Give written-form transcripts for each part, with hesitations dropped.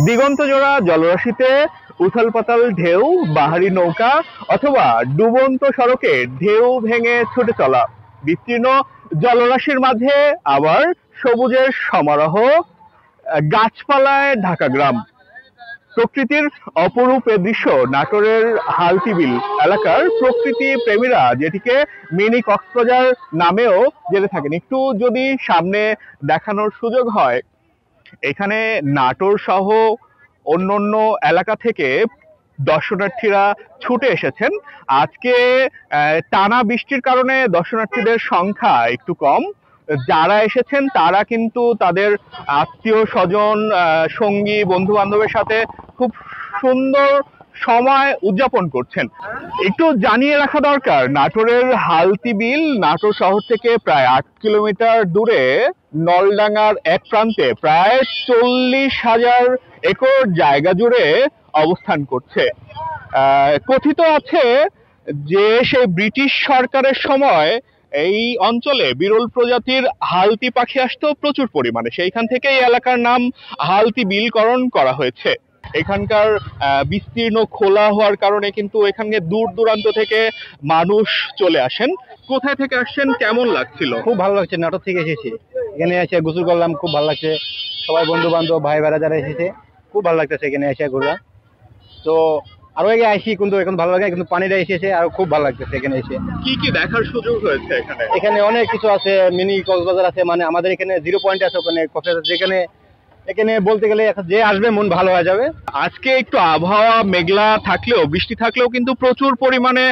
দিগন্ত জোড়া জলরাশিতে উথাল পাতাল ঢেউ, বাহারি নৌকা অথবা ডুবন্ত সড়কে ঢেউ ভেঙে ছুটে চলা, বিস্তীর্ণ জলরাশির মাঝে আবার সবুজের সমারোহ, গাছপালায় ঢাকা গ্রাম। প্রকৃতির অপরূপ এ দৃশ্য নাটোরের হালতিবিল এলাকার প্রকৃতি প্রেমীরা যেটিকে মিনি কক্সবাজার নামেও জেনে থাকেন। একটু যদি সামনে দেখানোর সুযোগ হয়, এখানে নাটোর সহ অন্যান্য এলাকা থেকে দর্শনার্থীরা ছুটে এসেছেন। আজকে টানা বৃষ্টির কারণে দর্শনার্থীদের সংখ্যা একটু কম। যারা এসেছেন তারা কিন্তু তাদের আত্মীয় স্বজন, সঙ্গী, বন্ধু বান্ধবের সাথে খুব সুন্দর সময় উদযাপন করছেন। একটু জানিয়ে রাখা দরকার, নাটোরের হালতিবিল নাটোর শহর থেকে প্রায় 8 কিলোমিটার দূরে নলডাঙ্গার এক প্রান্তে প্রায় 40,000 একর জায়গা জুড়ে অবস্থান করছে। কথিত আছে যে সেই ব্রিটিশ সরকারের সময় এই অঞ্চলে বিরল প্রজাতির হালতি পাখি আসতো প্রচুর পরিমাণে, সেইখান থেকে এই এলাকার নাম হালতি বিলকরণ করা হয়েছে। এখানকার বিস্তীর্ণ খোলা হওয়ার কারণে কিন্তু এখানে দূর দূরান্ত থেকে মানুষ চলে আসেন। কোথায় থেকে আসছেন, কেমন লাগছিল? খুব ভালো লাগছে, নাটোর থেকে এসেছি, এখানে এসে গোসল করলাম, খুব ভালো লাগছে। সবাই বন্ধু বান্ধব ভাই ভাইরা যারা এসেছে খুব ভালো লাগতেছে এখানে এসে ঘুরলাম। তো আরো আগে আসি কিন্তু এখন ভালো লাগে, কিন্তু পানিটা এসেছে আর খুব ভালো লাগতেছে এখানে এসে। কি কি দেখার সুযোগ হয়েছে এখানে? এখানে অনেক কিছু আছে, মিনি কক্সবাজার আছে, মানে আমাদের এখানে 0 পয়েন্ট আছে ওখানে কক্সবাজার, যেখানে এখানে বলতে গেলে যে আসবে মন ভালো হয়ে যাবে। আজকে একটু আবহাওয়া মেঘলা থাকলেও, বৃষ্টি থাকলেও কিন্তু প্রচুর পরিমাণে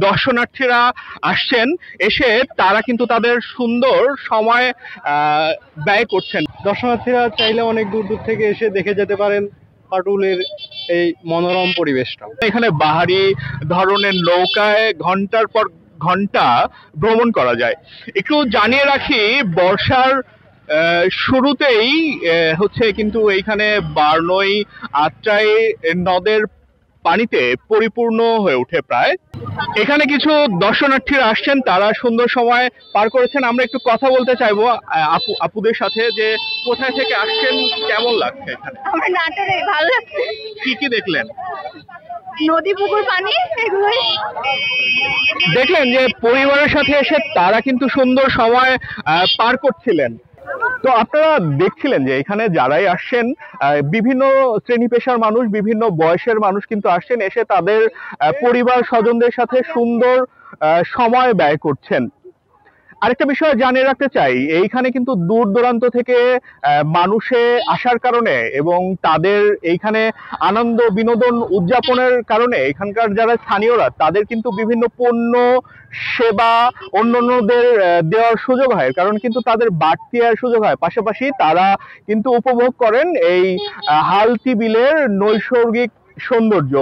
দর্শনার্থীরা আসছেন। এসে তারা কিন্তু তাদের সুন্দর সময় ব্যয় করছেন। দর্শনার্থীরা চাইলে অনেক দূর দূর থেকে এসে দেখে যেতে পারেন পাটুলের এই মনোরম পরিবেশটা। এখানে বাহারি ধরনের নৌকায় ঘন্টার পর ঘন্টা ভ্রমণ করা যায়। একটু জানিয়ে রাখি, বর্ষার শুরুতেই হচ্ছে কিন্তু এইখানে বারনই আত্রাই নদের পানিতে পরিপূর্ণ হয়ে ওঠে প্রায়। এখানে কিছু দর্শনার্থীরা আসছেন, তারা সুন্দর সময় পার করেছেন। আমরা একটু কথা বলতে চাইবো আপুদের সাথে, যে কোথায় থেকে আসছেন, কেমন লাগছে এখানে? আমার নাটোরে ভালো লাগছে। কি কি দেখলেন? নদী, পুকুর, পানি, এগুলোই দেখলেন যে পরিবারের সাথে এসে তারা কিন্তু সুন্দর সময় পার করছিলেন। তো আপনারা দেখছিলেন যে এখানে যারাই আসছেন, বিভিন্ন শ্রেণী পেশার মানুষ, বিভিন্ন বয়সের মানুষ কিন্তু আসছেন, এসে তাদের পরিবার স্বজনদের সাথে সুন্দর সময় ব্যয় করছেন। আরেকটা বিষয় জানিয়ে রাখতে চাই, এইখানে কিন্তু দূর দূরান্ত থেকে মানুষে আসার কারণে এবং তাদের এইখানে আনন্দ বিনোদন উদযাপনের কারণে এখানকার যারা স্থানীয়রা তাদের কিন্তু বিভিন্ন পণ্য সেবা অন্যান্যদের দেওয়ার সুযোগ হয়, কারণ কিন্তু তাদের বাড়তি আয়ের সুযোগ হয়। পাশাপাশি তারা কিন্তু উপভোগ করেন এই হালতি বিলের নৈসর্গিক সৌন্দর্য।